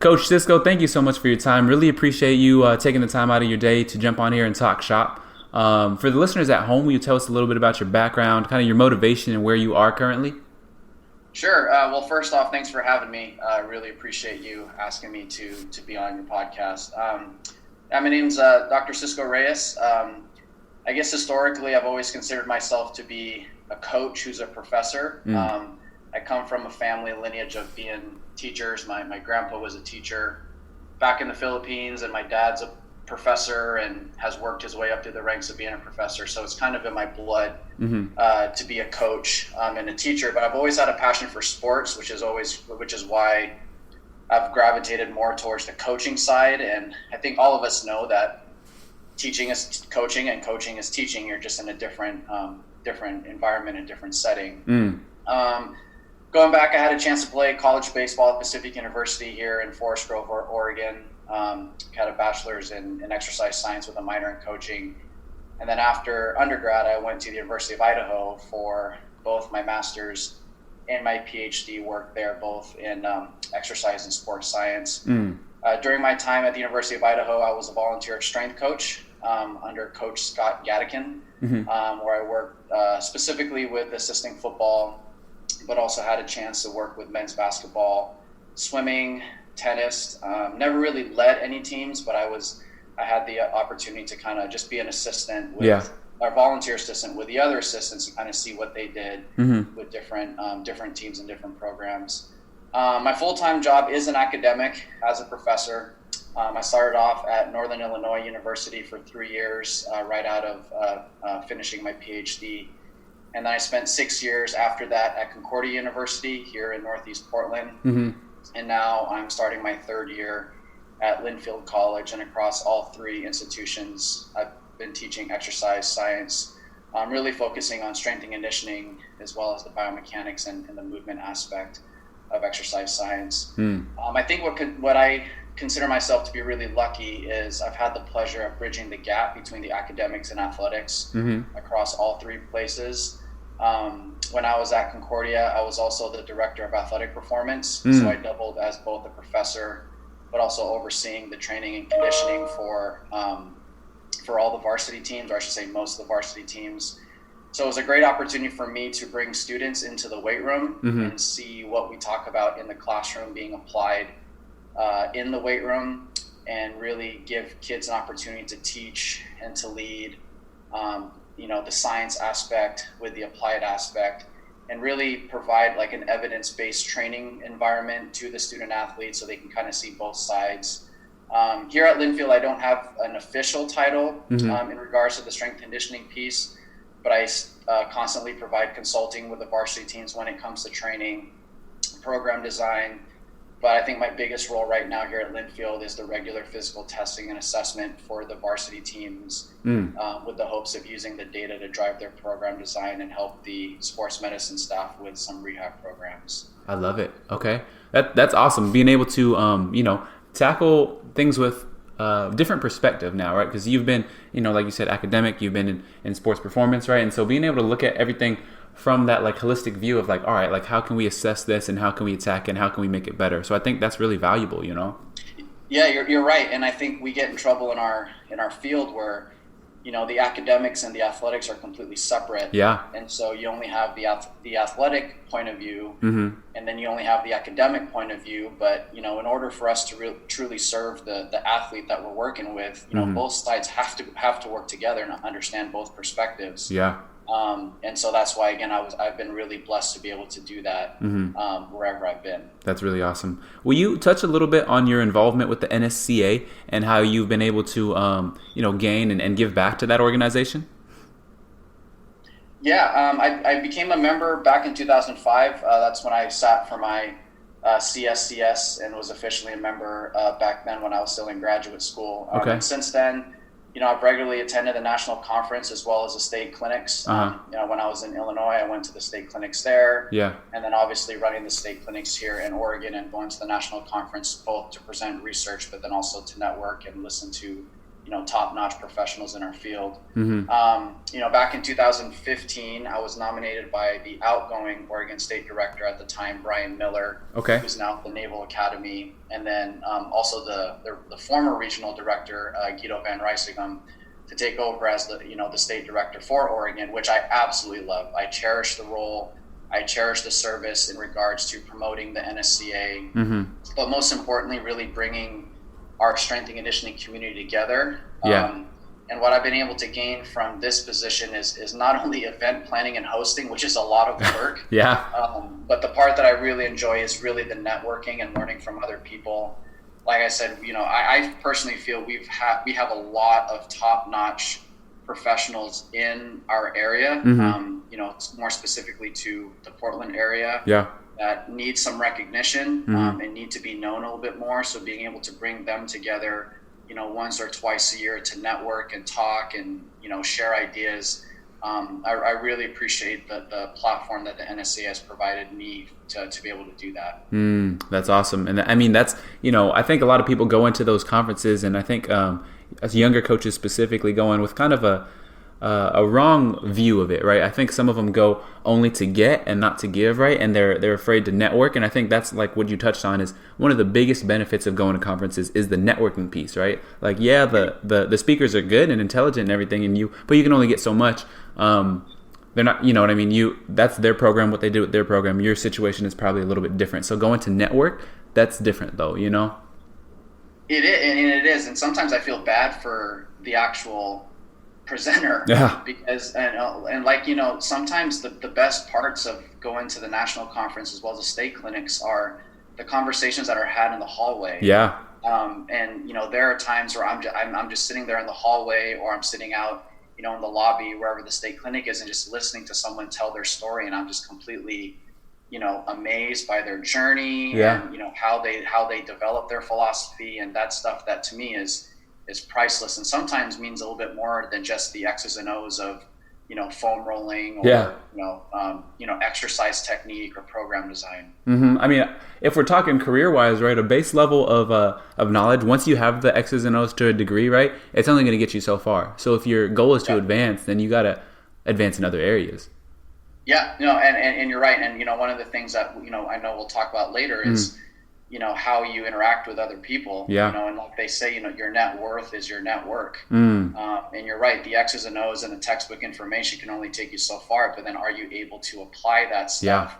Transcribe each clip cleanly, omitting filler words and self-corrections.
Coach Cisco, thank you so much for your time. Really appreciate you taking the time out of your day to jump on here and talk shop. For the listeners at home, will you tell us a little bit about your background, kind of your motivation and where you are currently? Sure. Well, first off, thanks for having me. I really appreciate you asking me to be on your podcast. My name's Dr. Cisco Reyes. I guess historically, I've always considered myself to be a coach who's a professor. I come from a family lineage of being teachers. My grandpa was a teacher back in the Philippines, and my dad's a professor and has worked his way up through the ranks of being a professor. So it's kind of in my blood to be a coach and a teacher. But I've always had a passion for sports, which is why I've gravitated more towards the coaching side. And I think all of us know that teaching is coaching and coaching is teaching. You're just in a different environment and different setting. Going back, I had a chance to play college baseball at Pacific University here in Forest Grove, Oregon. Had a bachelor's in exercise science with a minor in coaching. And then after undergrad, I went to the University of Idaho for both my master's and my PhD work there, both in exercise and sports science. During my time at the University of Idaho, I was a volunteer strength coach under Coach Scott Gadikin, where I worked specifically with assisting football, but also had a chance to work with men's basketball, swimming, tennis. Never really led any teams, but I had the opportunity to kind of just be an assistant with our volunteer assistant with the other assistants and kind of see what they did with different teams and different programs. My full-time job is an academic as a professor. I started off at Northern Illinois University for 3 years, right out of finishing my PhD. And then I spent 6 years after that at Concordia University here in Northeast Portland. And now I'm starting my 3rd year at Linfield College, and across all 3 institutions, I've been teaching exercise science. I'm really focusing on strength and conditioning as well as the biomechanics and the movement aspect of exercise science. I think what I consider myself to be really lucky is I've had the pleasure of bridging the gap between the academics and athletics across all 3 places. When I was at Concordia, I was also the director of athletic performance. So I doubled as both a professor, but also overseeing the training and conditioning for all the varsity teams, or I should say most of the varsity teams. So it was a great opportunity for me to bring students into the weight room and see what we talk about in the classroom being applied in the weight room, and really give kids an opportunity to teach and to lead the science aspect with the applied aspect, and really provide like an evidence-based training environment to the student athletes so they can kind of see both sides. Here at Linfield, I don't have an official title in regards to the strength conditioning piece, but I constantly provide consulting with the varsity teams when it comes to training, program design. But I think my biggest role right now here at Linfield is the regular physical testing and assessment for the varsity teams, with the hopes of using the data to drive their program design and help the sports medicine staff with some rehab programs. I love it. Okay. That's awesome. Being able to, tackle things with different perspective now, right? Because you've been, like you said, academic, you've been in sports performance, right? And so being able to look at everything from that like holistic view of like, all right, like how can we assess this and how can we attack it and how can we make it better? So I think that's really valuable, Yeah, you're right. And I think we get in trouble in our field where, the academics and the athletics are completely separate. Yeah. And so you only have the athletic point of view, and then you only have the academic point of view. But, in order for us to truly serve the athlete that we're working with, both sides have to work together and understand both perspectives. Yeah. And so that's why, again, I've been really blessed to be able to do that wherever I've been. That's really awesome. Will you touch a little bit on your involvement with the NSCA and how you've been able to, gain and give back to that organization? Yeah, I became a member back in 2005. That's when I sat for my CSCS and was officially a member back then when I was still in graduate school. And since then, I've regularly attended the national conference as well as the state clinics. When I was in Illinois, I went to the state clinics there. Yeah. And then obviously running the state clinics here in Oregon and going to the national conference, both to present research, but then also to network and listen to top-notch professionals in our field. Mm-hmm. Back in 2015, I was nominated by the outgoing Oregon State director at the time, Brian Miller, Okay. who's now at the Naval Academy, and then also the former regional director, Guido Van Rysingum, to take over as the state director for Oregon, which I absolutely love. I cherish the role. I cherish the service in regards to promoting the NSCA, Mm-hmm. but most importantly, really bringing our strength and conditioning community together. Yeah. And what I've been able to gain from this position is not only event planning and hosting, which is a lot of work, Yeah. but the part that I really enjoy is really the networking and learning from other people. Like I said, I personally feel we have a lot of top-notch professionals in our area. Mm-hmm. More specifically to the Portland area. Yeah. That need some recognition, Mm-hmm. and need to be known a little bit more. So being able to bring them together, once or twice a year to network and talk and, share ideas. I really appreciate the platform that the NSA has provided me to be able to do that. That's awesome. And I mean, that's, I think a lot of people go into those conferences, and I think as younger coaches specifically go in with kind of a wrong view of it, right? I think some of them go only to get and not to give, right? And they're afraid to network. And I think that's like what you touched on is one of the biggest benefits of going to conferences is the networking piece, right? Like, yeah, the speakers are good and intelligent and everything, but you can only get so much. They're not, you know what I mean? That's their program, what they do with their program. Your situation is probably a little bit different. So going to network, that's different though, It is. And sometimes I feel bad for the actual presenter. Yeah. Because, sometimes the best parts of going to the national conference as well as the state clinics are the conversations that are had in the hallway. Yeah. There are times where I'm just sitting there in the hallway, or I'm sitting out, in the lobby, wherever the state clinic is, and just listening to someone tell their story. And I'm just completely, amazed by their journey. Yeah. And, how they develop their philosophy, and that stuff that to me is priceless, and sometimes means a little bit more than just the X's and O's of, foam rolling or, Yeah. exercise technique or program design. Mm-hmm. I mean, if we're talking career-wise, right, a base level of knowledge, once you have the X's and O's to a degree, right, it's only going to get you so far. So if your goal is to advance, then you got to advance in other areas. Yeah, and you're right. And, one of the things that, I know we'll talk about later is, how you interact with other people. Yeah. And like they say, your net worth is your network. Mm. And you're right. The X's and O's and the textbook information can only take you so far, but then are you able to apply that stuff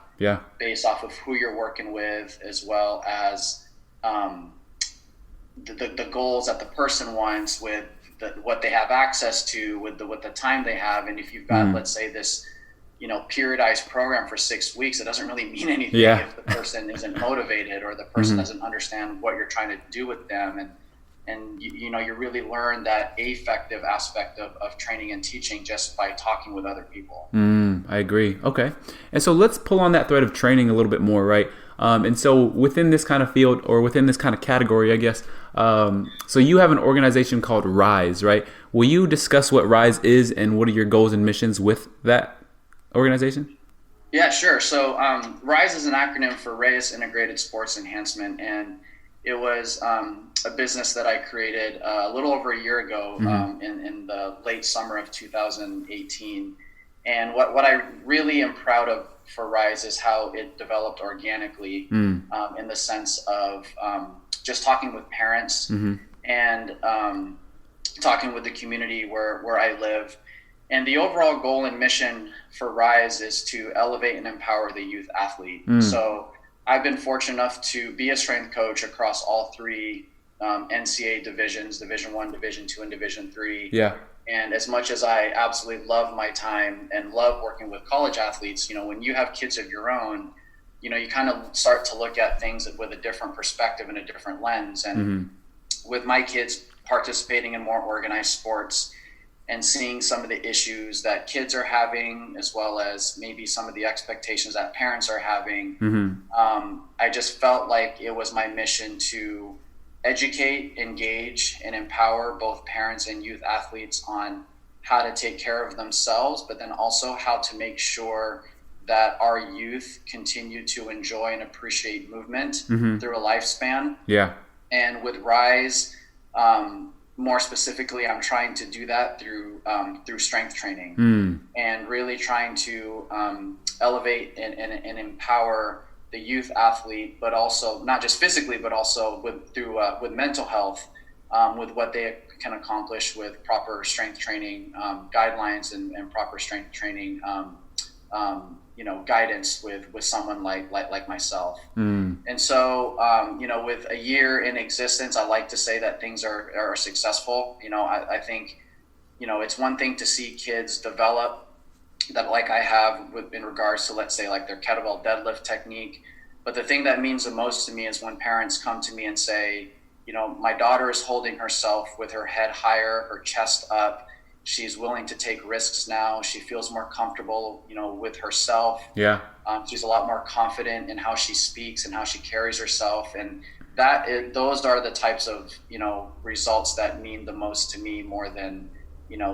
based off of who you're working with, as well as the goals that the person wants, with what they have access to, with the time they have. And if you've got, let's say, this periodized program for 6 weeks, it doesn't really mean anything if the person isn't motivated, or the person doesn't understand what you're trying to do with them. And you really learn that affective aspect of training and teaching just by talking with other people. I agree. Okay. And so let's pull on that thread of training a little bit more, right? And so within this kind of field, or within this kind of category, I guess, so you have an organization called RISE, right? Will you discuss what RISE is and what are your goals and missions with that organization? Yeah, sure. So RISE is an acronym for Reyes Integrated Sports Enhancement, and it was a business that I created a little over a year ago, in the late summer of 2018. And what I really am proud of for RISE is how it developed organically, in the sense of just talking with parents and talking with the community where I live. And the overall goal and mission for RISE is to elevate and empower the youth athlete. So I've been fortunate enough to be a strength coach across all three NCAA divisions, Division I, Division II, and Division III. Yeah. And as much as I absolutely love my time and love working with college athletes, when you have kids of your own, you kind of start to look at things with a different perspective and a different lens. And with my kids participating in more organized sports, and seeing some of the issues that kids are having, as well as maybe some of the expectations that parents are having, I just felt like it was my mission to educate, engage, and empower both parents and youth athletes on how to take care of themselves, but then also how to make sure that our youth continue to enjoy and appreciate movement through a lifespan. Yeah. And with RISE, more specifically, I'm trying to do that through strength training, and really trying to elevate and empower the youth athlete, but also not just physically, but also with mental health, with what they can accomplish with proper strength training guidelines and proper strength training guidance with someone like myself. And so with a year in existence, I like to say that things are successful. I think it's one thing to see kids develop that, like I have in regards to, let's say, like their kettlebell deadlift technique. But the thing that means the most to me is when parents come to me and say, my daughter is holding herself with her head higher, her chest up. She's willing to take risks now. She feels more comfortable, with herself. Yeah. She's a lot more confident in how she speaks and how she carries herself. And those are the types of, results that mean the most to me, more than,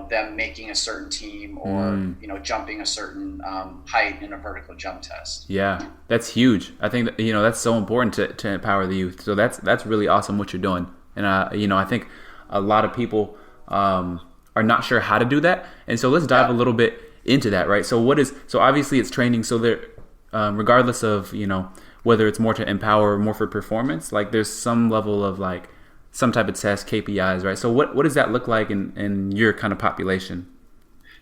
them making a certain team or, jumping a certain height in a vertical jump test. Yeah, that's huge. I think that, that's so important to empower the youth. So that's really awesome what you're doing. And, I think a lot of people are not sure how to do that. And so let's dive a little bit into that, right? So obviously it's training. So there, regardless of, whether it's more to empower or more for performance, like there's some level of like some type of test, KPIs, right? So what does that look like in your kind of population?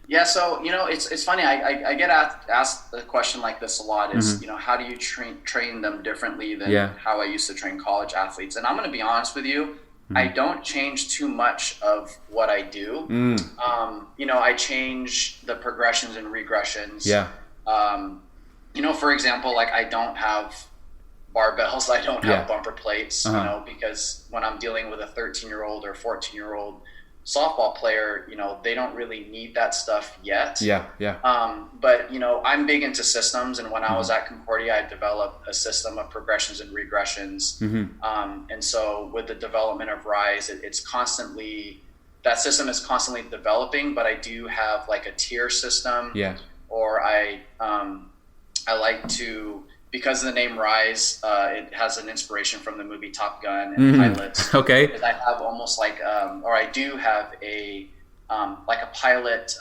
Yeah, so it's funny. I get asked a question like this a lot. Is how do you train them differently than how I used to train college athletes? And I'm going to be honest with you. I don't change too much of what I do. I change the progressions and regressions. Yeah. For example, like I don't have barbells. I don't have bumper plates, because when I'm dealing with a 13-year-old or 14-year-old softball player, they don't really need that stuff yet. But I'm big into systems, and when I was at Concordia, I developed a system of progressions and regressions. And so with the development of Rise, that system is constantly developing, but I do have like a tier system. Or I like to, because the name Rise, it has an inspiration from the movie Top Gun and pilots. Okay. I have almost like, or I do have a pilot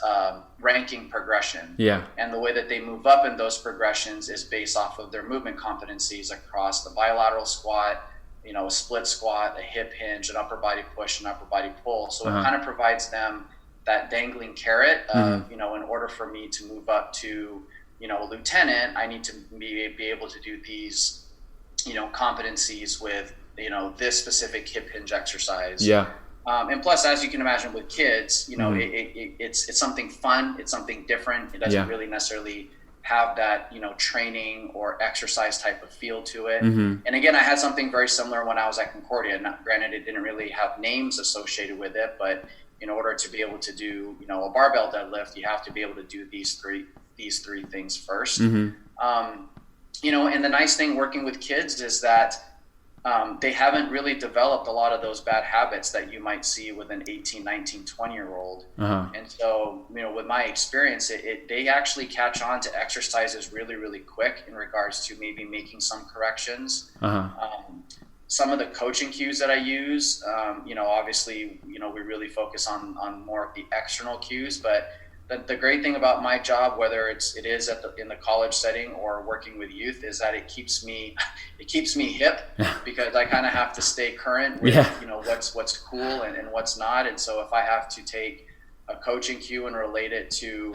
ranking progression. And the way that they move up in those progressions is based off of their movement competencies across the bilateral squat, a split squat, a hip hinge, an upper body push, an upper body pull. So it kind of provides them that dangling carrot of, in order for me to move up to, a lieutenant, I need to be able to do these, competencies with, this specific hip hinge exercise. And plus, as you can imagine with kids, it's something fun. It's something different. It doesn't really necessarily have that, training or exercise type of feel to it. And again, I had something very similar when I was at Concordia. Granted, it didn't really have names associated with it, but in order to be able to do, a barbell deadlift, you have to be able to do these three things first. And the nice thing working with kids is that they haven't really developed a lot of those bad habits that you might see with an 18, 19, 20-year-old. And so, with my experience, they actually catch on to exercises really, really quick in regards to maybe making some corrections. Some of the coaching cues that I use, obviously, we really focus on more of the external cues, but the great thing about my job, whether it is in the college setting or working with youth, is that it keeps me hip, because I kind of have to stay current with what's cool and what's not. And so if I have to take a coaching cue and relate it to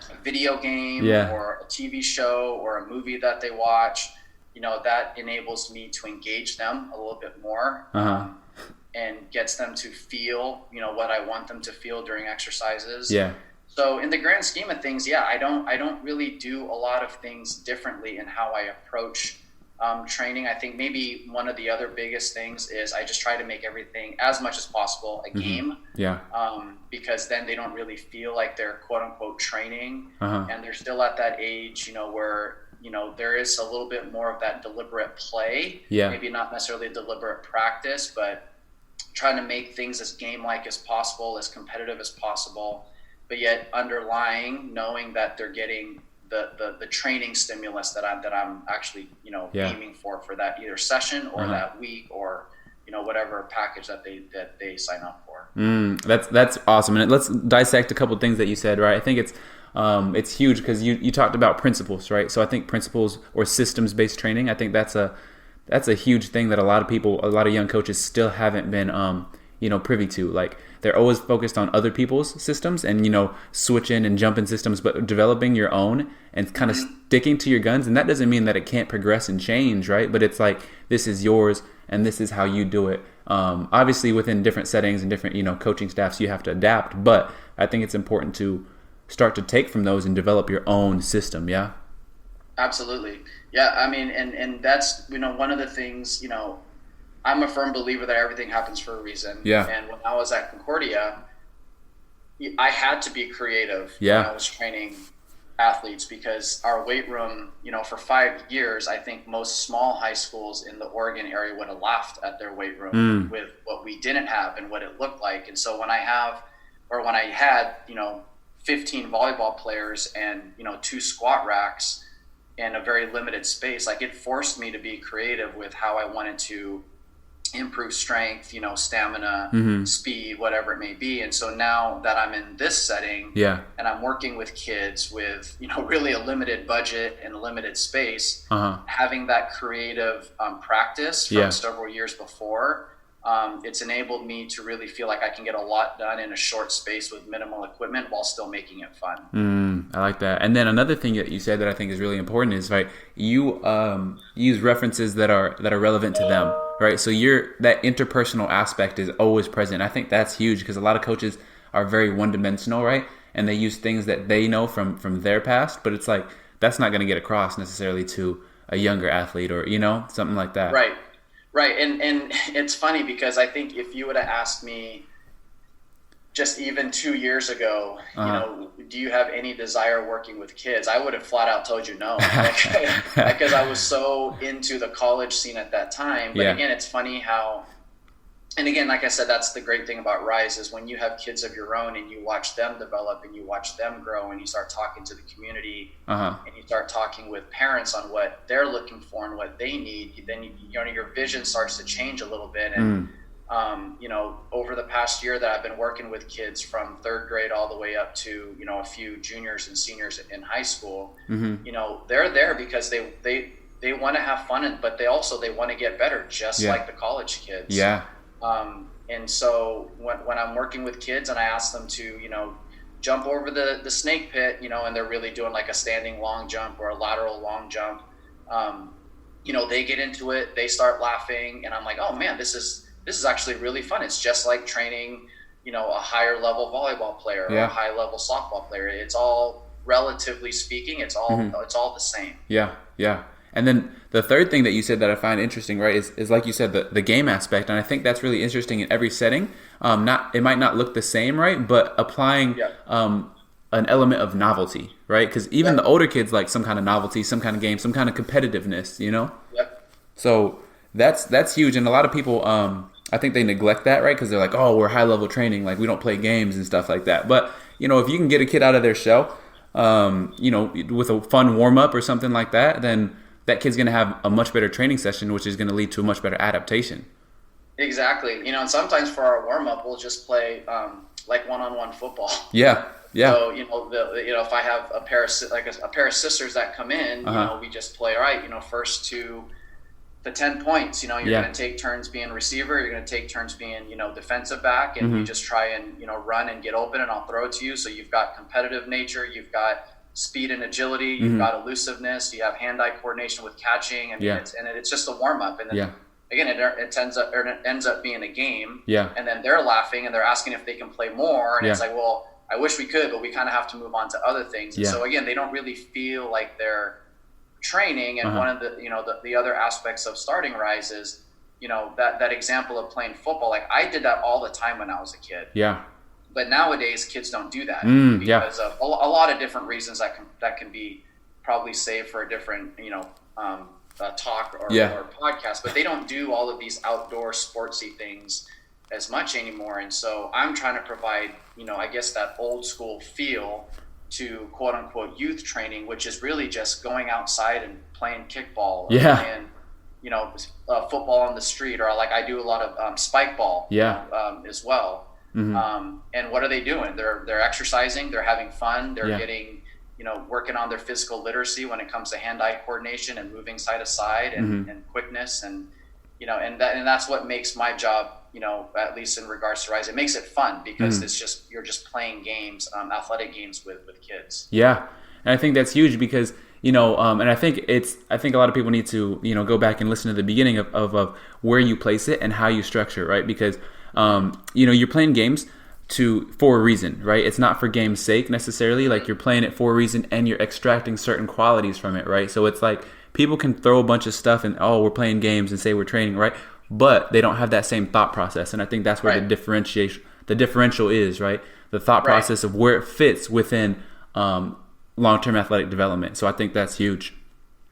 a video game or a TV show or a movie that they watch, that enables me to engage them a little bit more. And gets them to feel, what I want them to feel during exercises. So in the grand scheme of things, I don't really do a lot of things differently in how I approach training. I think maybe one of the other biggest things is I just try to make everything as much as possible a game. Because then they don't really feel like they're quote unquote training, and they're still at that age, where there is a little bit more of that deliberate play. Maybe not necessarily deliberate practice, but trying to make things as game-like as possible, as competitive as possible, but yet underlying knowing that they're getting the training stimulus that I'm actually aiming for that either session or that week or whatever package that they sign up for. That's awesome. And let's dissect a couple of things that you said, right? I think it's huge because you talked about principles, right? So I think principles or systems based training, I think that's a huge thing that a lot of young coaches still haven't been privy to. Like they're always focused on other people's systems and switching and jumping systems, but developing your own and kind of sticking to your guns. And that doesn't mean that it can't progress and change, right? But it's like this is yours and this is how you do it. Obviously within different settings and different coaching staffs you have to adapt, but I think it's important to start to take from those and develop your own system. Yeah, absolutely. Yeah, I mean, and that's one of the things, I'm a firm believer that everything happens for a reason. Yeah. And when I was at Concordia, I had to be creative when I was training athletes because our weight room, for 5 years, I think most small high schools in the Oregon area would have laughed at their weight room with what we didn't have and what it looked like. And so when I had, 15 volleyball players and, 2 squat racks in a very limited space, like it forced me to be creative with how I wanted to improve strength, stamina, speed, whatever it may be. And so now that I'm in this setting and I'm working with kids with, really a limited budget and a limited space, having that creative practice from several years before, it's enabled me to really feel like I can get a lot done in a short space with minimal equipment while still making it fun. I like that. And then another thing that you said that I think is really important is, right, you use references that are relevant to them, right? So that interpersonal aspect is always present. I think that's huge because a lot of coaches are very one-dimensional, right? And they use things that they know from their past, but it's like that's not going to get across necessarily to a younger athlete or something like that. Right, and it's funny because I think if you would have asked me just even 2 years ago, do you have any desire working with kids? I would have flat out told you no, because I was so into the college scene at that time. But again, it's funny how, and again, like I said, that's the great thing about Rise is when you have kids of your own and you watch them develop and you watch them grow and you start talking to the community and you start talking with parents on what they're looking for and what they need, then your vision starts to change a little bit. And over the past year that I've been working with kids from 3rd grade all the way up to a few juniors and seniors in high school, they're there because they want to have fun, but they want to get better, just like the college kids. And so when I'm working with kids and I ask them to, jump over the snake pit, and they're really doing like a standing long jump or a lateral long jump, they get into it, they start laughing, and I'm like, oh man, this is actually really fun. It's just like training, a higher level volleyball player or a high level softball player. It's all, relatively speaking, it's all the same. Yeah. And then the third thing that you said that I find interesting, right, is like you said, the game aspect. And I think that's really interesting in every setting. It might not look the same, right, but applying an element of novelty, right? Because even the older kids like some kind of novelty, some kind of game, some kind of competitiveness, So that's huge. And a lot of people, I think they neglect that, right? Because they're like, oh, we're high level training, like we don't play games and stuff like that. But, if you can get a kid out of their shell, with a fun warm up or something like that, then that kid's going to have a much better training session, which is going to lead to a much better adaptation. Exactly. And sometimes for our warm up, we'll just play like one-on-one football. Yeah. So if I have a pair of sisters that come in, we just play. All right, first to the 10 points. You're going to take turns being receiver. You're going to take turns being defensive back, and you just try and run and get open, and I'll throw it to you. So you've got competitive nature. You've got speed and agility, you've got elusiveness, you have hand-eye coordination with catching, it's just a warm-up, and then again it ends up being a game, and then they're laughing and they're asking if they can play more, and it's like, well, I wish we could, but we kind of have to move on to other things, and so again, they don't really feel like they're training, and one of the other aspects of starting Rise is that example of playing football. Like I did that all the time when I was a kid. But nowadays, kids don't do that because of a lot of different reasons that can be probably saved for a different talk or podcast. But they don't do all of these outdoor sportsy things as much anymore. And so I'm trying to provide I guess that old school feel to quote unquote youth training, which is really just going outside and playing kickball or playing football on the street, or like I do a lot of spike ball as well. And what are they doing? They're exercising, they're having fun, they're Yeah. getting, working on their physical literacy when it comes to hand-eye coordination and moving side to side and quickness and that's what makes my job, at least in regards to Rise, it makes it fun because you're just playing games, athletic games with kids. Yeah. And I think that's huge because, and I think a lot of people need to, go back and listen to the beginning of where you place it and how you structure it, right? Because, you're playing games for a reason, right? It's not for game's sake necessarily. Like, you're playing it for a reason and you're extracting certain qualities from it, right? So it's like people can throw a bunch of stuff and, oh, we're playing games and say we're training, right? But they don't have that same thought process. And I think that's where the differential is, right? The thought process of where it fits within long-term athletic development. So I think that's huge.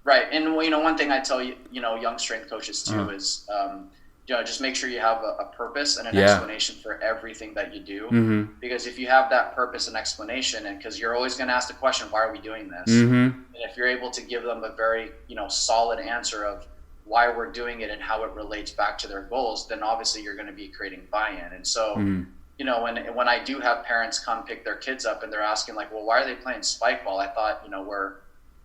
Right. And, one thing I tell young strength coaches too is, just make sure you have a purpose and an explanation for everything that you do. Because if you have that purpose and explanation, and because you're always going to ask the question, why are we doing this? And if you're able to give them a very, solid answer of why we're doing it and how it relates back to their goals, then obviously you're going to be creating buy-in. And so, when I do have parents come pick their kids up and they're asking like, well, why are they playing spike ball? I thought,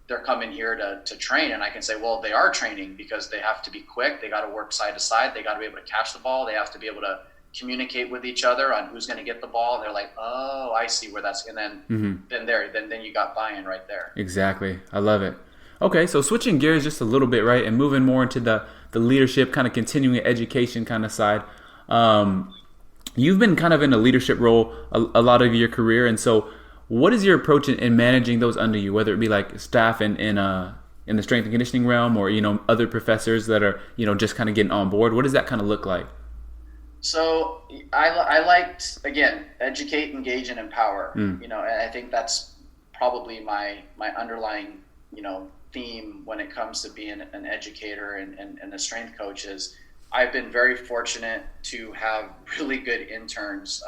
they're coming here to train. And I can say, well, they are training because they have to be quick. They got to work side to side. They got to be able to catch the ball. They have to be able to communicate with each other on who's going to get the ball. And they're like, oh, I see where that's, and then, then you got buy-in right there. Exactly. I love it. Okay. So switching gears just a little bit, right. And moving more into the leadership kind of continuing education kind of side. You've been kind of in a leadership role a lot of your career. And so what is your approach in managing those under you, whether it be like staff in the strength and conditioning realm or, other professors that are, just kind of getting on board? What does that kind of look like? So I liked, again, educate, engage, and empower, and I think that's probably my underlying, theme when it comes to being an educator and a strength coach is I've been very fortunate to have really good interns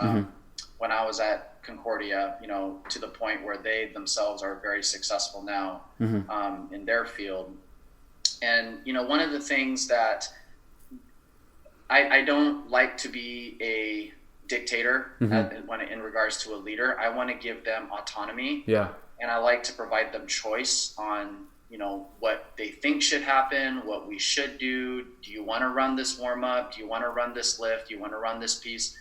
when I was at Concordia, to the point where they themselves are very successful now in their field. And, one of the things that I don't like to be a dictator in regards to a leader. I want to give them autonomy. Yeah. And I like to provide them choice on, what they think should happen, what we should do. Do you want to run this warm up? Do you want to run this lift? Do you want to run this piece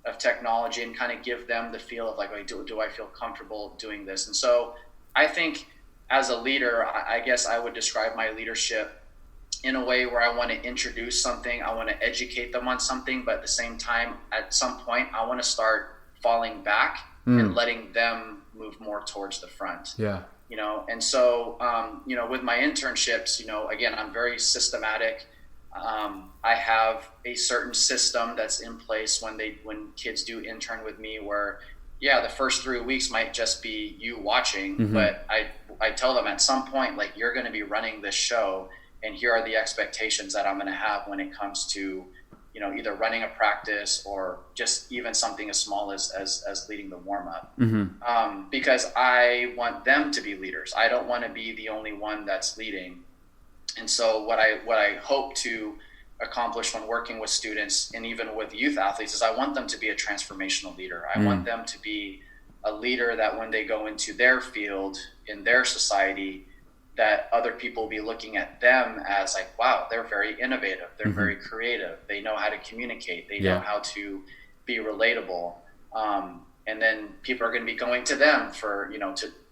of technology, and kind of give them the feel of like, do I feel comfortable doing this? And so I think as a leader, I guess I would describe my leadership in a way where I want to introduce something, I want to educate them on something, but at the same time, at some point, I want to start falling back and letting them move more towards the front. Yeah. And so, with my internships, again, I'm very systematic. I have a certain system that's in place when kids do intern with me where, the first 3 weeks might just be you watching, but I tell them at some point, like, you're going to be running this show and here are the expectations that I'm going to have when it comes to, either running a practice or just even something as small as leading the warm up. Because I want them to be leaders. I don't want to be the only one that's leading. And so what I hope to accomplish when working with students and even with youth athletes is I want them to be a transformational leader. I want them to be a leader that when they go into their field, in their society, that other people will be looking at them as like, wow, they're very innovative. They're very creative. They know how to communicate. They know how to be relatable. And then people are going to be going to them for,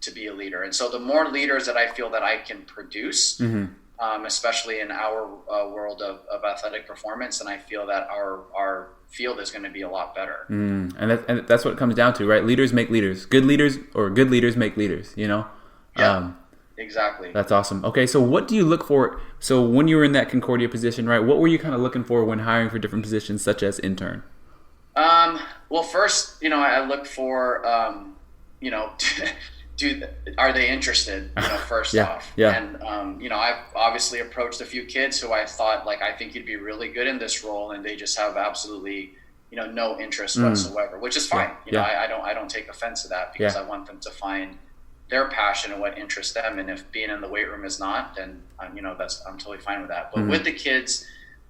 to be a leader. And so the more leaders that I feel that I can produce, especially in our world of athletic performance, and I feel that our field is going to be a lot better. And that's what it comes down to, right? Leaders make leaders. Good leaders make leaders, Yeah, exactly. That's awesome. Okay, so what do you look for? So when you were in that Concordia position, right, what were you kind of looking for when hiring for different positions such as intern? Well, first, I look for, are they interested, first off. Yeah. And, I've obviously approached a few kids who I thought, like, I think you'd be really good in this role, and they just have absolutely, no interest whatsoever, which is fine. I don't take offense to that because I want them to find their passion and what interests them. And if being in the weight room is not, then, I'm totally fine with that. But with the kids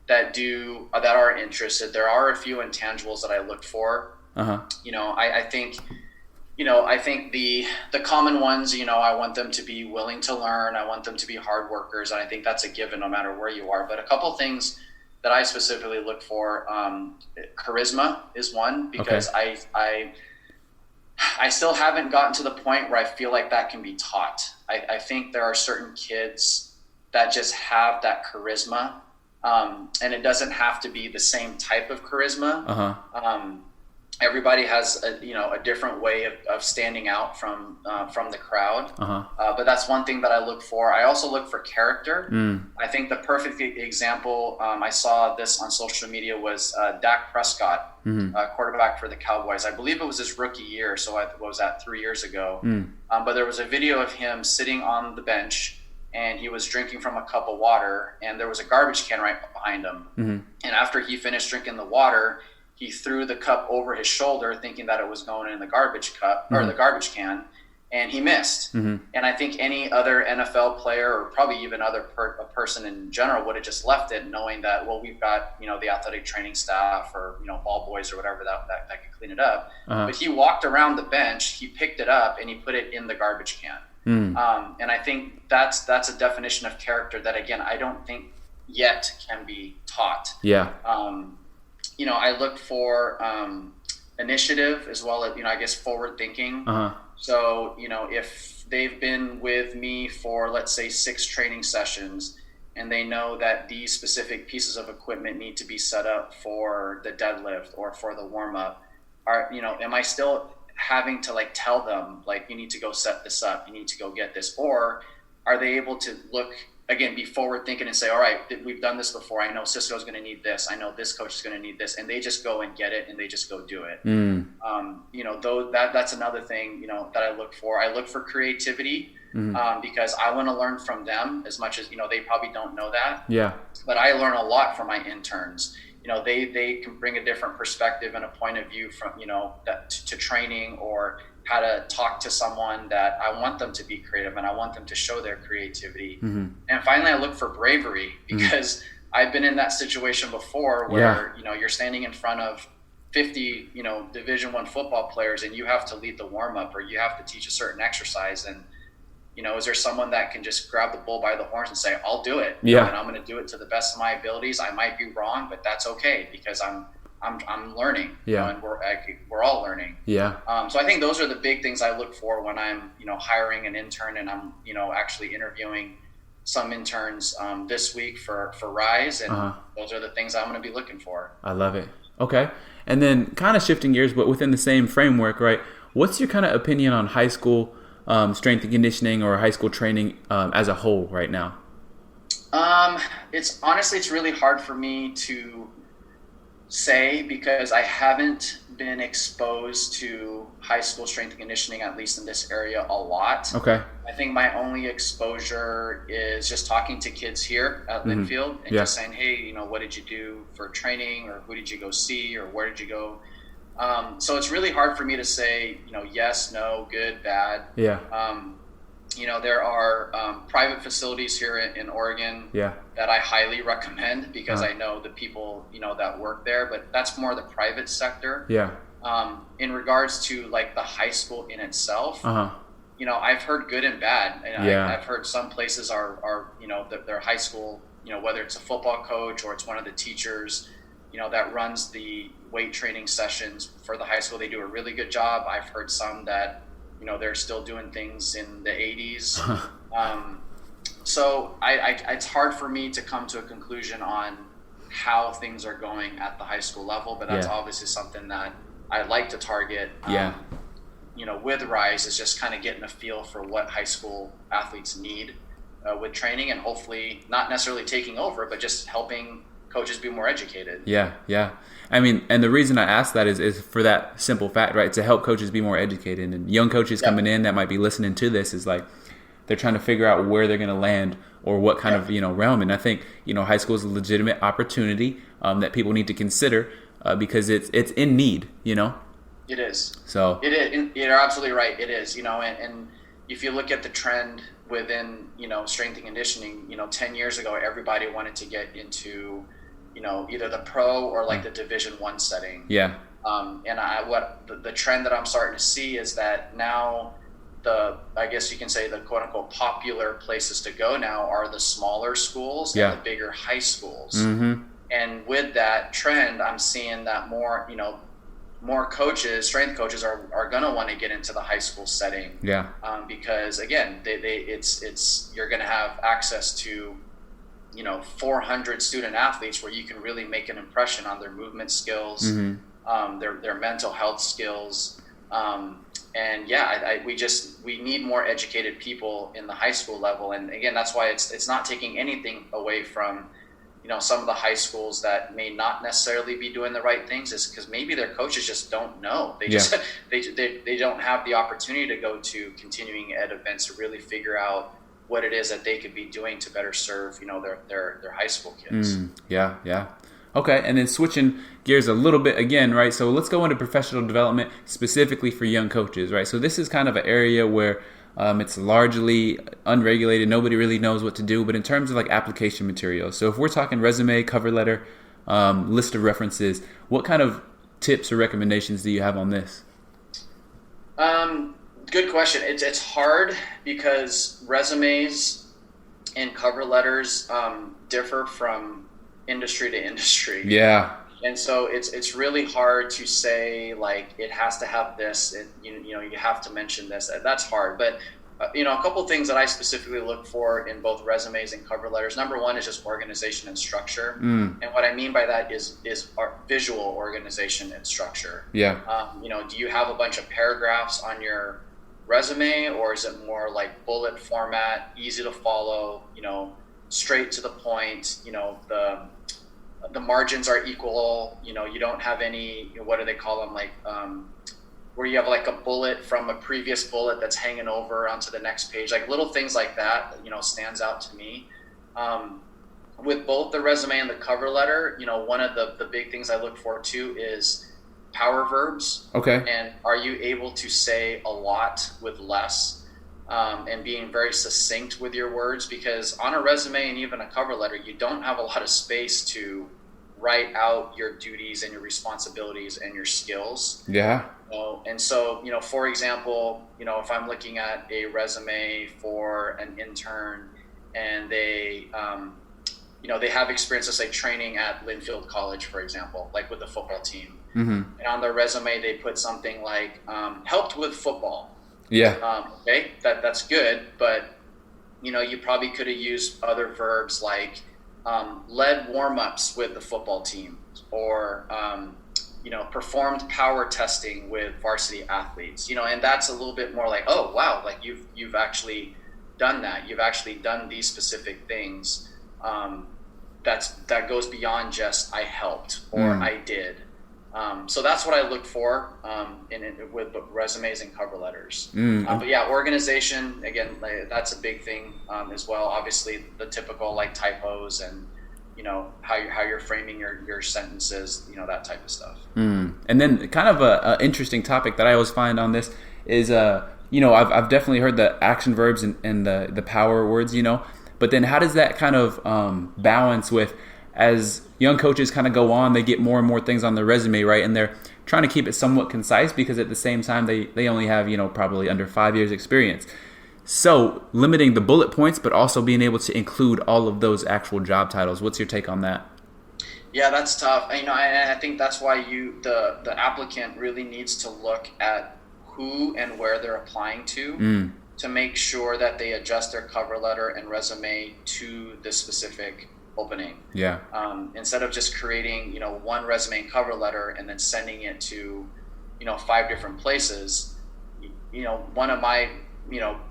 that are interested, there are a few intangibles that I look for. I think, I think the common ones, I want them to be willing to learn. I want them to be hard workers. And I think that's a given no matter where you are. But a couple things that I specifically look for, charisma is one, because I still haven't gotten to the point where I feel like that can be taught. I think there are certain kids that just have that charisma, and it doesn't have to be the same type of charisma. Everybody has a different way of standing out from the crowd. But that's one thing that I look for. I also look for character. I think the perfect example, I saw this on social media, was Dak Prescott, quarterback for the Cowboys. I believe it was his rookie year, so what was that, 3 years ago? But there was a video of him sitting on the bench, and he was drinking from a cup of water, and there was a garbage can right behind him. And after he finished drinking the water, he threw the cup over his shoulder, thinking that it was going in the garbage cup or the garbage can, and he missed. And I think any other NFL player, or probably even a person in general, would have just left it, knowing that, well, we've got the athletic training staff, or ball boys or whatever that can clean it up. But he walked around the bench, he picked it up, and he put it in the garbage can. And I think that's a definition of character that, again, I don't think yet can be taught. I look for initiative, as well as, I guess, forward thinking. So, if they've been with me for, let's say, 6 training sessions, and they know that these specific pieces of equipment need to be set up for the deadlift or for the warm up, am I still having to tell them, you need to go set this up, you need to go get this? Or are they able to look, again, be forward thinking and say, all right, we've done this before. I know Cisco's going to need this. I know this coach is going to need this. And they just go and get it, and they just go do it. That's another thing, that I look for. I look for creativity, because I want to learn from them as much as, they probably don't know that. But I learn a lot from my interns. They can bring a different perspective and a point of view from, that to training, or how to talk to someone that I want them to be creative, and I want them to show their creativity. And finally, I look for bravery, because I've been in that situation before where, you're standing in front of 50, Division I football players, and you have to lead the warm up, or you have to teach a certain exercise. And, is there someone that can just grab the bull by the horns and say, I'll do it, and I'm going to do it to the best of my abilities. I might be wrong, but that's okay, because I'm learning, and we're all learning. So I think those are the big things I look for when I'm, hiring an intern, and I'm, actually interviewing some interns this week for Rise, and those are the things I'm going to be looking for. I love it. Okay. And then kind of shifting gears, but within the same framework, right? What's your kind of opinion on high school strength and conditioning, or high school training as a whole right now? It's really hard for me to say, because I haven't been exposed to high school strength and conditioning, at least in this area, a lot. Okay. I think my only exposure is just talking to kids here at Linfield, and just saying, hey, what did you do for training, or who did you go see, or where did you go? So it's really hard for me to say, yes, no, good, bad. There are private facilities here in Oregon that I highly recommend, because I know the people, that work there, but that's more the private sector. In regards to the high school in itself, I've heard good and bad. And I've heard some places are their high school, whether it's a football coach or it's one of the teachers, that runs the weight training sessions for the high school, they do a really good job. I've heard some that, they're still doing things in the 80s. So it's hard for me to come to a conclusion on how things are going at the high school level, but that's obviously something that I'd like to target. With Rise, is just kind of getting a feel for what high school athletes need with training, and hopefully not necessarily taking over, but just helping coaches be more educated. I mean, and the reason I ask that is for that simple fact, right? To help coaches be more educated, and young coaches coming in that might be listening to this is they're trying to figure out where they're going to land, or what kind of realm. And I think high school is a legitimate opportunity that people need to consider because it's in need. It is. So it is. You're absolutely right. It is. And if you look at the trend within strength and conditioning, 10 years ago, everybody wanted to get into either the pro or the Division I setting. What the trend that I'm starting to see is that now I guess you can say the quote unquote popular places to go now are the smaller schools and the bigger high schools. Mm-hmm. And with that trend, I'm seeing that more coaches, strength coaches are going to want to get into the high school setting. Yeah. Because again, you're going to have access to, 400 student athletes where you can really make an impression on their movement skills, mm-hmm. Their mental health skills. We need more educated people in the high school level. And again, that's why it's not taking anything away from, some of the high schools that may not necessarily be doing the right things, is because maybe their coaches just don't know. They just they don't have the opportunity to go to continuing ed events to really figure out what it is that they could be doing to better serve, their high school kids. Yeah. Okay, and then switching gears a little bit again, right? So let's go into professional development specifically for young coaches, right? So this is kind of an area where it's largely unregulated. Nobody really knows what to do. But in terms of like application materials, so if we're talking resume, cover letter, list of references, what kind of tips or recommendations do you have on this? Good question. It's hard because resumes and cover letters differ from industry to industry. Yeah. And so it's really hard to say like it has to have this, and you have to mention this. That's hard. But a couple things that I specifically look for in both resumes and cover letters. Number one is just organization and structure. And what I mean by that is our visual organization and structure. Yeah. Do you have a bunch of paragraphs on your resume, or is it more like bullet format, easy to follow, straight to the point, the margins are equal, you don't have any, what do they call them, like where you have like a bullet from a previous bullet that's hanging over onto the next page, like little things like that, stands out to me. With both the resume and the cover letter, one of the big things I look for too is power verbs. Okay. And are you able to say a lot with less, and being very succinct with your words? Because on a resume and even a cover letter, you don't have a lot of space to write out your duties and your responsibilities and your skills. Yeah. And so, for example, if I'm looking at a resume for an intern and they have experience, let's say training at Linfield College, for example, like with the football team. Mm-hmm. And on their resume, they put something like helped with football. Yeah. Okay, that's good, but you probably could have used other verbs like led warm-ups with the football team, or performed power testing with varsity athletes. And that's a little bit more like, oh wow, like you've actually done that. You've actually done these specific things. That goes beyond just I helped or I did. So that's what I look for with resumes and cover letters. But yeah, organization, again, that's a big thing as well. Obviously, the typical like typos and how you're framing your sentences, that type of stuff. And then kind of a interesting topic that I always find on this is I've definitely heard the action verbs and the power words, but then how does that kind of balance with, as young coaches kind of go on, they get more and more things on their resume, right? And they're trying to keep it somewhat concise because at the same time, they only have, probably under 5 years experience. So limiting the bullet points, but also being able to include all of those actual job titles. What's your take on that? Yeah, that's tough. I think that's why the applicant really needs to look at who and where they're applying to make sure that they adjust their cover letter and resume to the specific opening. Yeah. Instead of just creating, one resume and cover letter and then sending it to, 5 different places. One of my,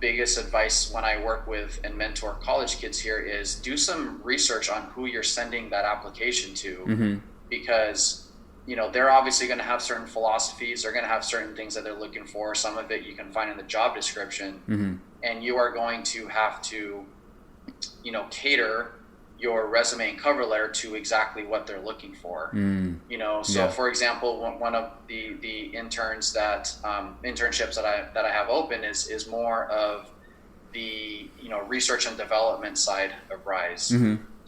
biggest advice when I work with and mentor college kids here is do some research on who you're sending that application to, because, they're obviously going to have certain philosophies. They're going to have certain things that they're looking for. Some of it you can find in the job description, and you are going to have to, cater your resume and cover letter to exactly what they're looking for. For example, one of the interns that internships that I have open is more of the research and development side of RISE.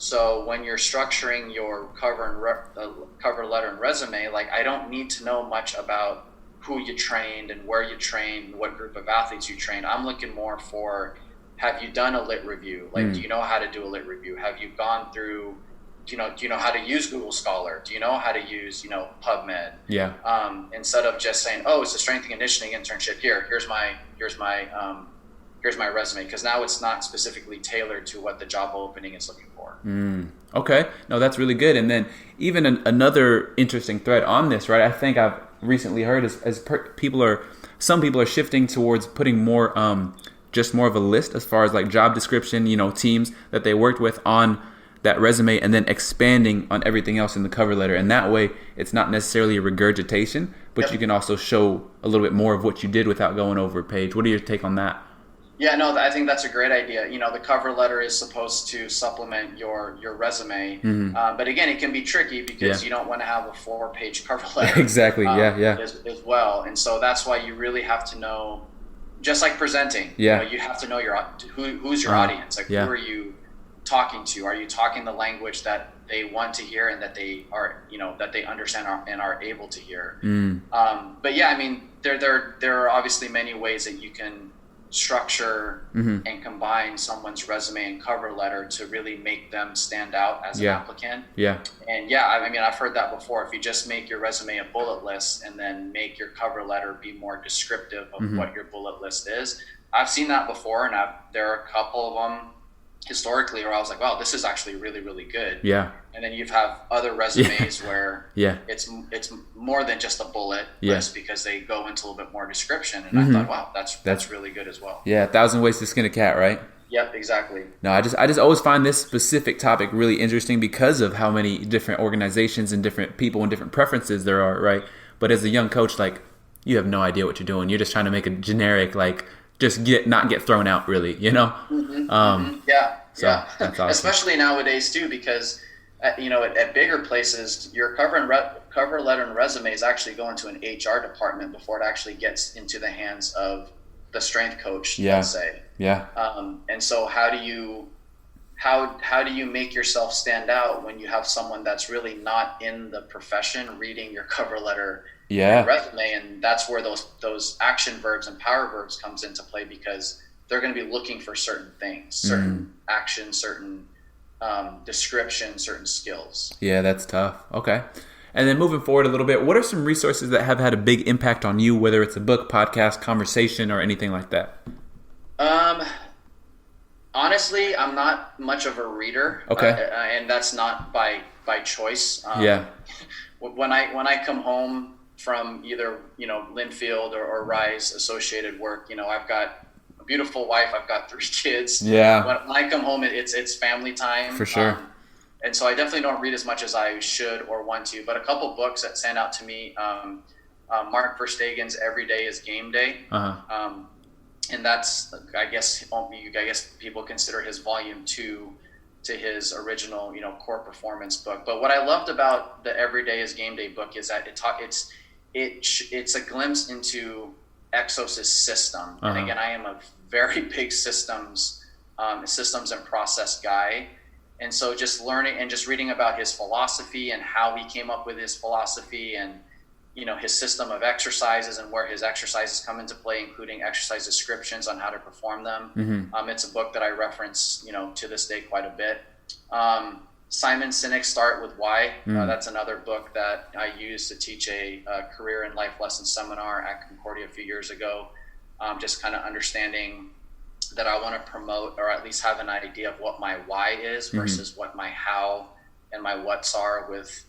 So when you're structuring your cover letter and resume, like I don't need to know much about who you trained and where you trained, what group of athletes you trained. I'm looking more for, have you done a lit review? Like, do you know how to do a lit review? Have you gone through, do you know how to use Google Scholar? Do you know how to use, PubMed? Yeah. Instead of just saying, oh, it's a strength and conditioning internship. Here's my resume, because now it's not specifically tailored to what the job opening is looking for. Okay. No, that's really good. And then even another interesting thread on this, right? I think I've recently heard some people are shifting towards putting more, just more of a list as far as like job description, teams that they worked with on that resume, and then expanding on everything else in the cover letter. And that way it's not necessarily a regurgitation, but you can also show a little bit more of what you did without going over a page. What are your take on that? Yeah, no, I think that's a great idea. The cover letter is supposed to supplement your resume, but again, it can be tricky because you don't want to have a 4-page cover letter. Exactly. As well, and so that's why you really have to know, just like presenting. You have to know who's your audience. Like, who are you talking to? Are you talking the language that they want to hear and that they are, that they understand and are able to hear? But yeah, I mean, there are obviously many ways that you can structure and combine someone's resume and cover letter to really make them stand out as an applicant. And I mean, I've heard that before. If you just make your resume a bullet list and then make your cover letter be more descriptive of what your bullet list is, I've seen that before, and there are a couple of them historically where I was like, wow, this is actually really, really good. And then you have other resumes where it's more than just a bullet list, because they go into a little bit more description. And I thought, wow, that's really good as well. 1,000 ways to skin a cat, right? Yep, exactly. No, I just always find this specific topic really interesting because of how many different organizations and different people and different preferences there are, right? But as a young coach, like, you have no idea what you're doing. You're just trying to make a generic, like, just not get thrown out, really, So that's awesome. Especially nowadays too, because at bigger places, your cover letter and resume is actually going to an HR department before it actually gets into the hands of the strength coach. Let's say. And so how do you make yourself stand out when you have someone that's really not in the profession reading your cover letter and resume? And that's where those action verbs and power verbs comes into play, because they're going to be looking for certain things, certain actions, certain description, certain skills. Yeah, that's tough. Okay. And then moving forward a little bit, what are some resources that have had a big impact on you, whether it's a book, podcast, conversation, or anything like that? Honestly, I'm not much of a reader. Okay. And that's not by choice. When I come home from either, Linfield or Rise associated work, I've got a beautiful wife. I've got 3 kids. When I come home, it's family time. For sure. And so I definitely don't read as much as I should or want to. But a couple books that stand out to me, Mark Verstegen's Every Day is Game Day. And that's, I guess people consider his volume 2 to his original, core performance book. But what I loved about the Every Day is Game Day book is that it's a glimpse into Exos' system. And again, I am a very big systems and process guy. And so just learning and just reading about his philosophy and how he came up with his philosophy, and his system of exercises and where his exercises come into play, including exercise descriptions on how to perform them. It's a book that I reference, to this day quite a bit. Simon Sinek's Start with Why. That's another book that I used to teach a career and life lesson seminar at Concordia a few years ago. Just kind of understanding that I want to promote, or at least have an idea of what my why is versus what my how and my what's are with,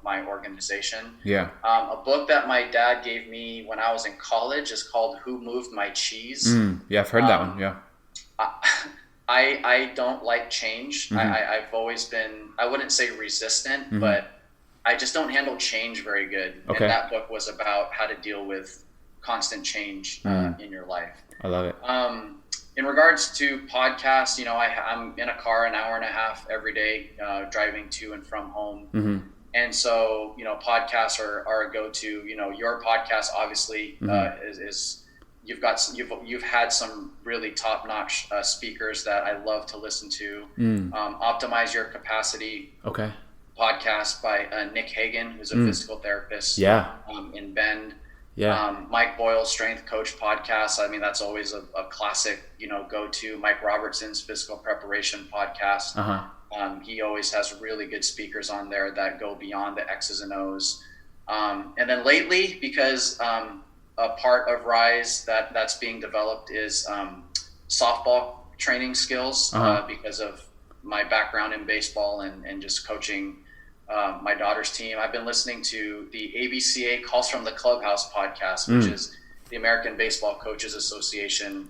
my organization. A book that my dad gave me when I was in college is called Who Moved My Cheese? I've heard that one. I don't like change. I've always been, I wouldn't say resistant, but I just don't handle change very good. Okay. And that book was about how to deal with constant change in your life. I love it. In regards to podcasts, I'm in a car an hour and a half every day, driving to and from home. And so, podcasts are a go-to. Your podcast obviously is you've had some really top notch speakers that I love to listen to. Optimize Your Capacity. Okay. Podcast by Nick Hagan, who's a physical therapist. Yeah. In Bend. Yeah. Mike Boyle's Strength Coach podcast. I mean, that's always a classic, go to. Mike Robertson's Physical Preparation podcast. He always has really good speakers on there that go beyond the X's and O's. And then lately, because a part of RISE that's being developed is softball training skills because of my background in baseball and just coaching my daughter's team. I've been listening to the ABCA Calls from the Clubhouse podcast, which is the American Baseball Coaches Association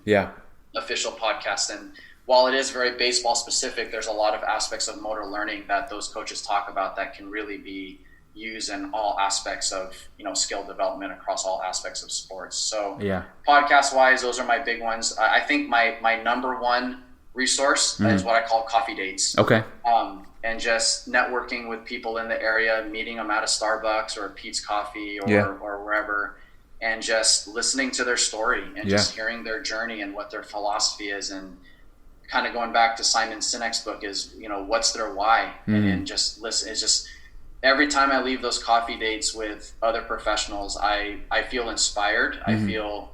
official podcast. And while it is very baseball specific, there's a lot of aspects of motor learning that those coaches talk about that can really be used in all aspects of, skill development across all aspects of sports. So podcast wise, those are my big ones. I think my number one resource is what I call coffee dates. Okay. And just networking with people in the area, meeting them at a Starbucks or a Pete's Coffee or wherever, and just listening to their story and just hearing their journey and what their philosophy is. And kind of going back to Simon Sinek's book is, what's their why? And just listen. It's just every time I leave those coffee dates with other professionals, I feel inspired. I feel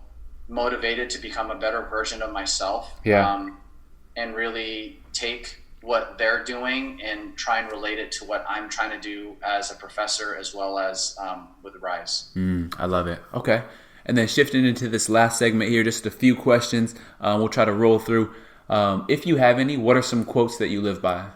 motivated to become a better version of myself. And really take what they're doing and try and relate it to what I'm trying to do as a professor as well as with RISE. I love it. Okay. And then shifting into this last segment here, just a few questions we'll try to roll through. If you have any, what are some quotes that you live by?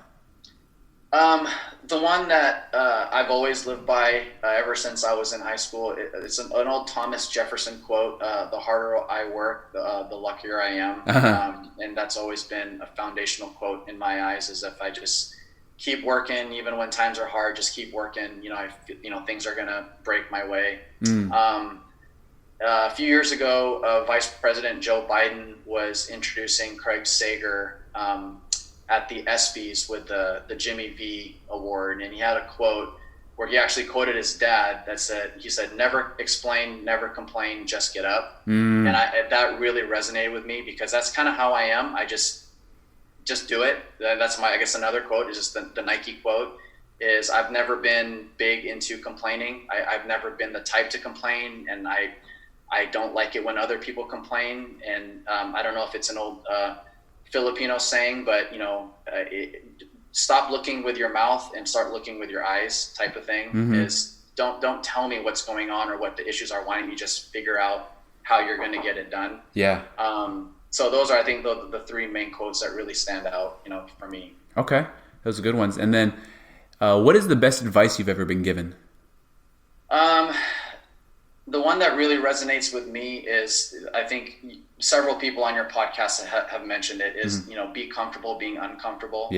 The one that I've always lived by ever since I was in high school, it's an old Thomas Jefferson quote, the harder I work, the luckier I am. And that's always been a foundational quote in my eyes, is if I just keep working, even when times are hard, just keep working, things are going to break my way. A few years ago, Vice President Joe Biden was introducing Craig Sager at the ESPYs with the Jimmy V Award, and he had a quote where he actually quoted his dad that said, "Never explain, never complain, just get up." And that really resonated with me because that's kind of how I am. I just do it. That's I guess another quote is just the Nike quote is, I've never been big into complaining. I've never been the type to complain, and I don't like it when other people complain. And I don't know if it's an old Filipino saying, but stop looking with your mouth and start looking with your eyes type of thing. Is don't tell me what's going on or what the issues are. Why don't you just figure out how you're going to get it done? So those are, I think, the three main quotes that really stand out, for me. Okay, those are good ones. And then what is the best advice you've ever been given? The one that really resonates with me is, I think several people on your podcast have mentioned it, is, be comfortable being uncomfortable.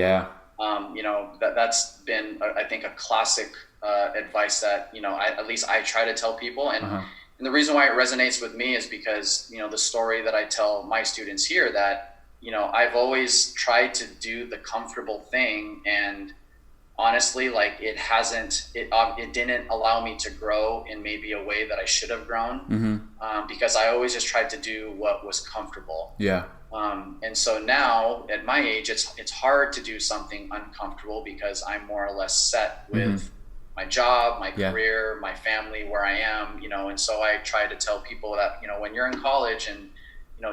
That's been, I think, a classic advice that, at least I try to tell people. And the reason why it resonates with me is because, the story that I tell my students here that, I've always tried to do the comfortable thing, and honestly, like it didn't allow me to grow in maybe a way that I should have grown, because I always just tried to do what was comfortable. And so now at my age, it's hard to do something uncomfortable because I'm more or less set with my job, my career, my family, where I am, and so I try to tell people that, when you're in college and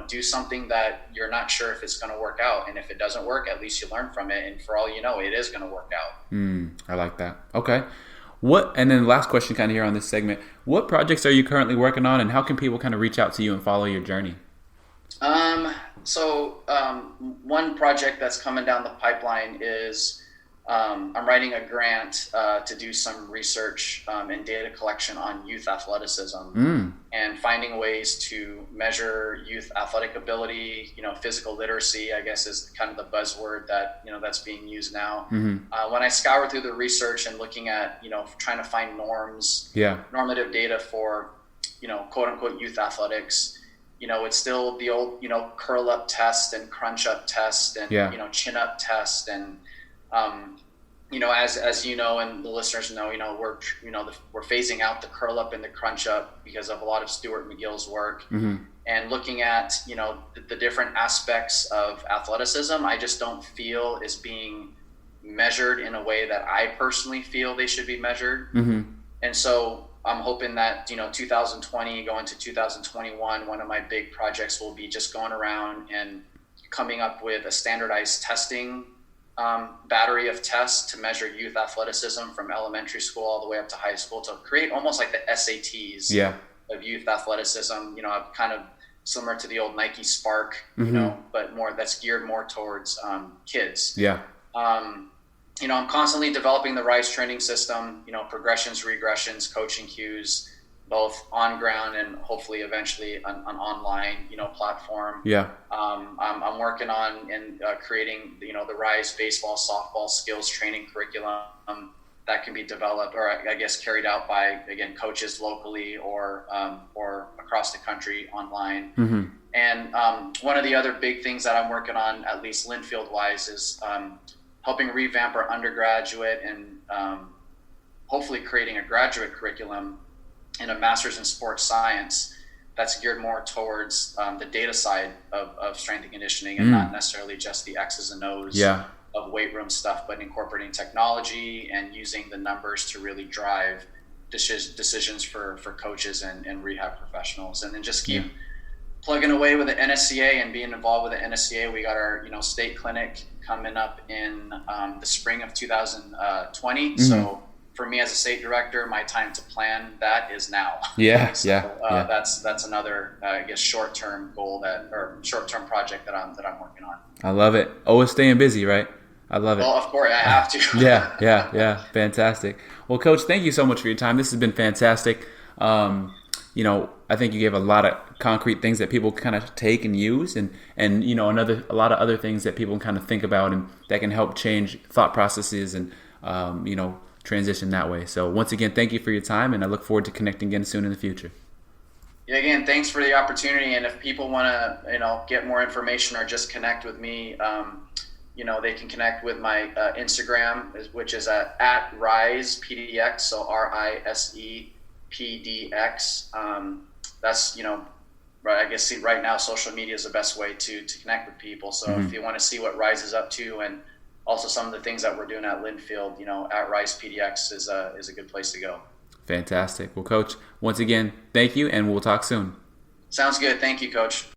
do something that you're not sure if it's going to work out. And if it doesn't work, at least you learn from it. And for all you know, it is going to work out. I like that. Okay. And then the last question kind of here on this segment, what projects are you currently working on, and how can people kind of reach out to you and follow your journey? One project that's coming down the pipeline is I'm writing a grant to do some research and data collection on youth athleticism and finding ways to measure youth athletic ability. Physical literacy, I guess, is kind of the buzzword that that's being used now. When I scour through the research and looking at trying to find normative data for quote unquote youth athletics, it's still the old curl up test and crunch up test and chin up test and as you know, and the listeners know, we're phasing out the curl up and the crunch up because of a lot of Stuart McGill's work. and looking at, the different aspects of athleticism, I just don't feel is being measured in a way that I personally feel they should be measured. Mm-hmm. And so I'm hoping that, 2020 going to 2021, one of my big projects will be just going around and coming up with a standardized testing battery of tests to measure youth athleticism from elementary school all the way up to high school, to create almost like the SATs of youth athleticism, kind of similar to the old Nike Spark, but that's geared more towards kids. Yeah. I'm constantly developing the RISE training system, progressions, regressions, coaching cues, both on ground and hopefully eventually an online, platform. Yeah. I'm working on and creating, the RISE baseball, softball skills training curriculum that can be developed, or I guess carried out by, again, coaches locally or across the country online. Mm-hmm. And one of the other big things that I'm working on, at least Linfield wise, is helping revamp our undergraduate and hopefully creating a graduate curriculum in a master's in sports science that's geared more towards the data side of strength and conditioning, and not necessarily just the X's and O's of weight room stuff, but incorporating technology and using the numbers to really drive decisions for coaches and rehab professionals. And then just keep plugging away with the NSCA and being involved with the NSCA. We got our state clinic coming up in the spring of 2020. Mm-hmm. So for me as a state director, my time to plan that is now. That's another I guess short-term goal or short-term project that I'm working on. I love it. Always staying busy, right? I love it. Well, of course I have to. Yeah. Fantastic. Well, Coach, thank you so much for your time. This has been fantastic. I think you gave a lot of concrete things that people kind of take and use, and a lot of other things that people can kind of think about and that can help change thought processes and transition that way. So once again, thank you for your time, and I look forward to connecting again soon in the future. Yeah, again, thanks for the opportunity. And if people want to, get more information or just connect with me, they can connect with my Instagram, which is at RisePDX. So RISEPDX. That's, right. I guess right now social media is the best way to connect with people. So if you want to see what Rise is up to, and also some of the things that we're doing at Linfield, at RisePDX is a good place to go. Fantastic. Well, Coach, once again, thank you, and we'll talk soon. Sounds good. Thank you, Coach.